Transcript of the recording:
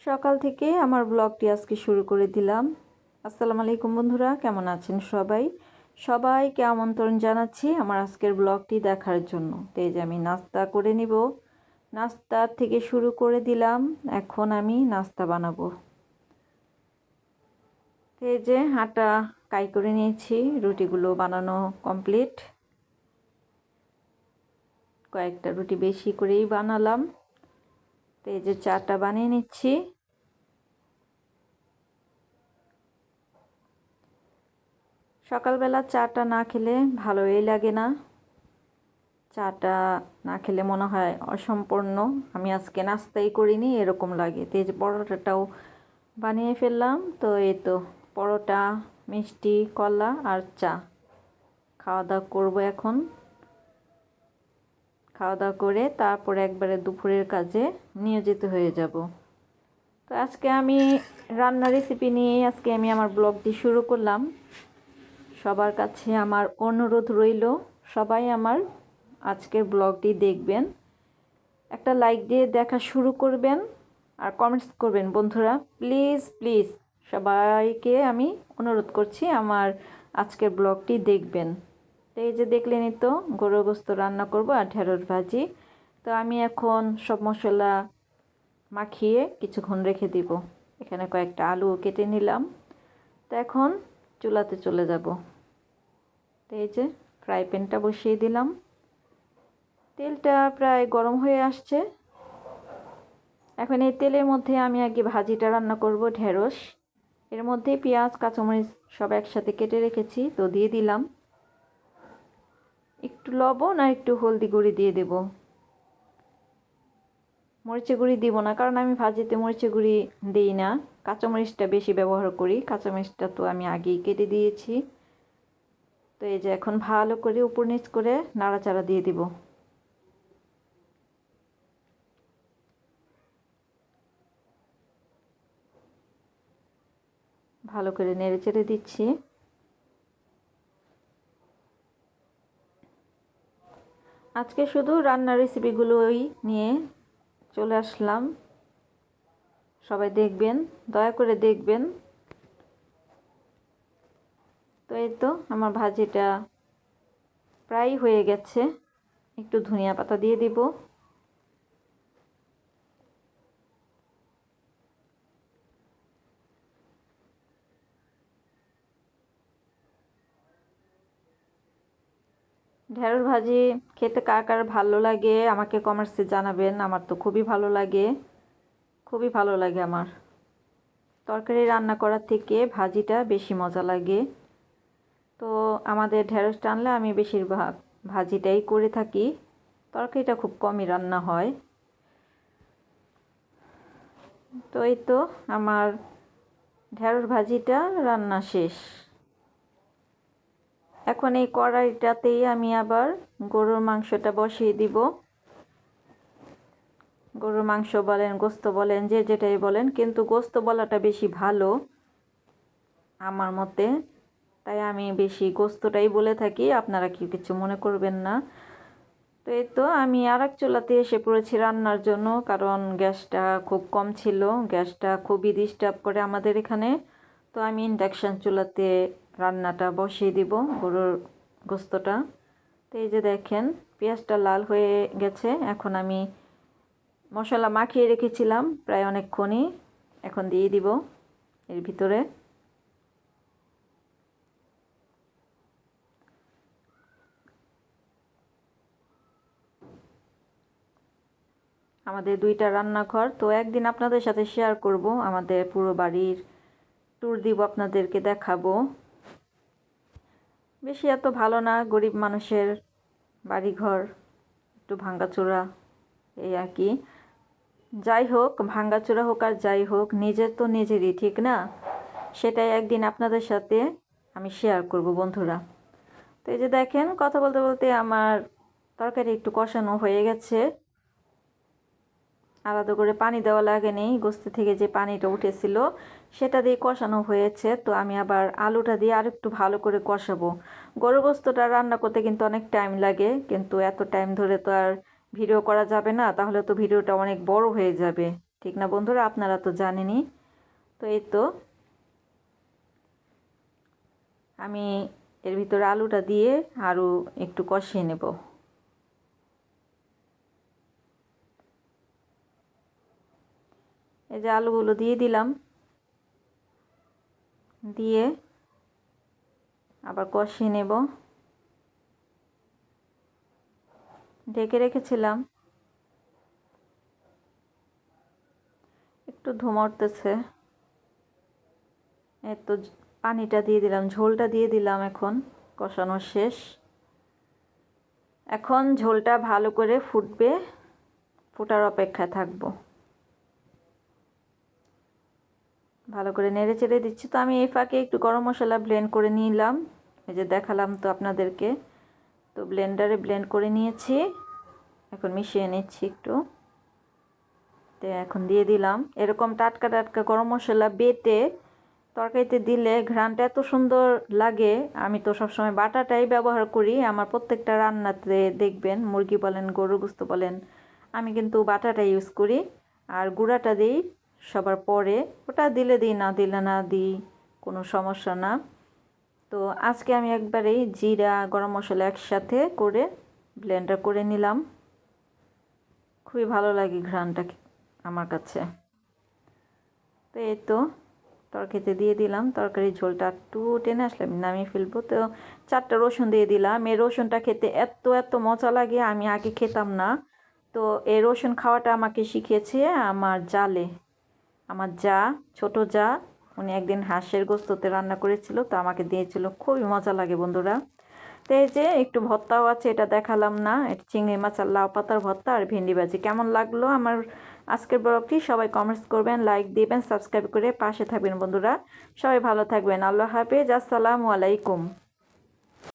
সকাল থেকে আমার ব্লগটি আজকে শুরু করে দিলাম। আসসালামু আলাইকুম বন্ধুরা, কেমন আছেন সবাই? সবাইকে আমন্ত্রণ জানাচ্ছি আমার আজকের ব্লগটি দেখার জন্য। তো এই যে আমি নাস্তা করে নিব, নাস্তা থেকে শুরু করে দিলাম। এখন আমি নাস্তা বানাবো। তো এই যে আটা কাই করে নিয়েছি, রুটিগুলো বানানো কমপ্লিট। কয়েকটা রুটি বেশি করেই বানালাম। তো এই যে চাটা বানিয়ে নিচ্ছি। সকালবেলা চাটা না খেলে ভালোই লাগে না। চাটা না খেলে মনে হয় অসম্পূর্ণ, আমি আজকে নাস্তাই করিনি এরকম লাগে। তো এই যে পরোটাটাও বানিয়ে ফেললাম। তো এই তো পরোটা, মিষ্টি, কলা আর চা খাওয়া দাওয়া করবো এখন। খাওয়া দাওয়া করে তারপরে একবারে দুপুরের কাজে নিয়োজিত হয়ে যাব। তো আজকে আমি রান্নার রেসিপি নিয়ে আজকে আমি আমার ব্লগটি শুরু করলাম। সবার কাছে আমার অনুরোধ রইল, সবাই আমার আজকের ব্লগটি দেখবেন, একটা লাইক দিয়ে দেখা শুরু করবেন আর কমেন্টস করবেন বন্ধুরা। প্লিজ প্লিজ সবাইকে আমি অনুরোধ করছি আমার আজকের ব্লগটি দেখবেন। তো এই যে দেখলেনই তো, গরুর গোশত রান্না করব আর ঢেঁড়স ভাজি। তো আমি এখন সব মশলা মাখিয়ে কিছুক্ষণ রেখে দিব। এখানে কয়েকটা আলু কেটে নিলাম। তো এখন চুলাতে চলে যাব। তো এই যে ফ্রাই প্যানটা বসিয়ে দিলাম, তেলটা প্রায় গরম হয়ে আসছে। এখন এই তেলের মধ্যে আমি আগে ভাজিটা রান্না করব, ঢেঁড়স। এর মধ্যে পেঁয়াজ, কাঁচামরিচ সব একসাথে কেটে রেখেছি, তো দিয়ে দিলাম। একটু লবণ আর একটু হলদি গুঁড়ি দিয়ে দেব। মরিচের গুঁড়ি দিব না, কারণ আমি ভাজিতে মরিচের গুঁড়ি দিই না, কাঁচামরিচটা বেশি ব্যবহার করি। কাঁচামরিচটা তো আমি আগেই কেটে দিয়েছি। তো এই যে এখন ভালো করে উপর নিচ করে নাড়াচাড়া দিয়ে দিব। ভালো করে নেড়ে চেড়ে দিচ্ছি। আজকে শুধু রান্নার রেসিপিগুলোই নিয়ে চলে আসলাম। সবাই দেখবেন, দয়া করে দেখবেন। তো এই তো আমার ভাজিটা প্রায় হয়ে গেছে। একটু ধনিয়া পাতা দিয়ে দিব। ঢেঁড়স ভাজি খেতে কার কার ভালো লাগে আমাকে কমেন্টসে জানাবেন। আমার তো খুবই ভালো লাগে, খুবই ভালো লাগে আমার। তরকারি রান্না করার থেকে ভাজিটা বেশি মজা লাগে। তো আমাদের ঢেঁড়স টানলে আমি বেশিরভাগ ভাজিটাই করে থাকি, তরকারিটা খুব কমই রান্না হয়। তো এই তো আমার ঢেঁড়স ভাজিটা রান্না শেষ। এখন এই কড়াইটাতেই আমি আবার গরুর মাংসটা বসিয়ে দিব। গরুর মাংস বলেন, গোস্ত বলেন, যে যেটাই বলেন, কিন্তু গোস্ত বলাটা বেশি ভালো আমার মতে। তাই আমি বেশি গোস্তটাই বলে থাকি, আপনারা কি কিছু মনে করবেন না। তো এই তো আমি আরেক চুলাতে এসে পড়েছি রান্নার জন্য, কারণ গ্যাসটা খুব কম ছিল। গ্যাসটা খুবই ডিস্টার্ব করে আমাদের এখানে। তো আমি ইন্ডাকশান চুলাতে রান্নাটা বসিয়ে দিব, গরুর গোস্তটা। তো এই যে দেখেন পেঁয়াজটা লাল হয়ে গেছে। এখন আমি মশলা মাখিয়ে রেখেছিলাম প্রায় অনেকক্ষণই, এখন দিয়ে দিব এর ভিতরে। আমাদের দুইটা রান্নাঘর, তো একদিন আপনাদের সাথে শেয়ার করব, আমাদের পুরো বাড়ির ট্যুর দিব, আপনাদেরকে দেখাবো। বেশি এত ভালো না, গরিব মানুষের বাড়িঘর, একটু ভাঙ্গাচোরা, এই আর কি। যাই হোক, ভাঙ্গাচোরা হোক আর যাই হোক, নিজের তো নিজেরই, ঠিক না? সেটাই একদিন আপনাদের সাথে আমি শেয়ার করব বন্ধুরা। তো এই যে দেখেন কথা বলতে বলতে আমার তরকারি একটু কষানো হয়ে গেছে। আলাদা করে পানি দেওয়া লাগেনি, গোস্ত থেকে যে পানিটা উঠেছিল সেটা দিয়ে কষানো হয়েছে। তো আমি আবার আলুটা দিয়ে আরেকটু ভালো করে কষাবো। গরুর গোস্তটা রান্না করতে কিন্তু অনেক টাইম লাগে, কিন্তু এত টাইম ধরে তো আর ভিডিও করা যাবে না, তাহলে তো ভিডিওটা অনেক বড় হয়ে যাবে, ঠিক না বন্ধুরা? আপনারা তো জানেনই। তো এই তো আমি এর ভিতরে আলুটা দিয়ে আরও একটু কষিয়ে নেব। এই যে আলুগুলো দিয়ে দিলাম, দিয়ে আবার কষিয়ে নেব। ঢেকে রেখেছিলাম, একটু ধুমড়তেছে। এই তো পানিটা দিয়ে দিলাম, ঝোলটা দিয়ে দিলাম। এখন কষানো শেষ। এখন ঝোলটা ভালো করে ফুটবে, ফোটার অপেক্ষায় থাকবো। ভালো করে নেড়ে চেড়ে দিচ্ছি। তো আমি এই ফাঁকে একটু গরম মশলা ব্লেন্ড করে নিলাম, এই যে দেখালাম তো আপনাদেরকে। তো ব্লেন্ডারে ব্লেন্ড করে নিয়েছি, এখন মিশিয়ে নিচ্ছি একটু। তো এখন দিয়ে দিলাম। এরকম টাটকা টাটকা গরম মশলা বেটে তরকারিতে দিলে ঘ্রাণটা এত সুন্দর লাগে। আমি তো সবসময় বাটাটাই ব্যবহার করি আমার প্রত্যেকটা রান্নাতে, দেখবেন মুরগি বলেন গরুর গোস্ত বলেন, আমি কিন্তু বাটাটা ইউজ করি। আর গুঁড়াটা দিই সবার পরে, ওটা দিলে দিই, না দিলে না দিই, কোনো সমস্যা না। তো আজকে আমি একবারেই জিরা গরম মশলা একসাথে করে ব্লেন্ডার করে নিলাম। খুবই ভালো লাগে ঘ্রাণটা আমার কাছে। তো এই তো তরকারিতে দিয়ে দিলাম, তরকারির ঝোলটা একটু টেনে আসলে আমি নামিয়ে ফেলবো। তো 4টা রসুন দিয়ে দিলাম। এই রসুনটা খেতে এত এত মজা লাগে, আমি আগে খেতাম না। তো এই রসুন খাওয়াটা আমাকে শিখিয়েছে আমার জালে, আমার যা, ছোট যা। উনি একদিন হাঁসের গোস্ততে রান্না করেছিল, তো আমাকে দিয়েছিল, খুবই মজা লাগে বন্ধুরা। তো এই যে একটু ভর্তাও আছে, এটা দেখালাম না, এটা চিংড়ি মাছ আর লাউ পাতার ভর্তা আর ভেন্ডি ভাজি। কেমন লাগলো আমার আজকের ব্লগটি সবাই কমেন্টস করবেন, লাইক দিবেন, সাবস্ক্রাইব করে পাশে থাকবেন বন্ধুরা। সবাই ভালো থাকবেন। আল্লাহ হাফেজ, আসসালামু আলাইকুম।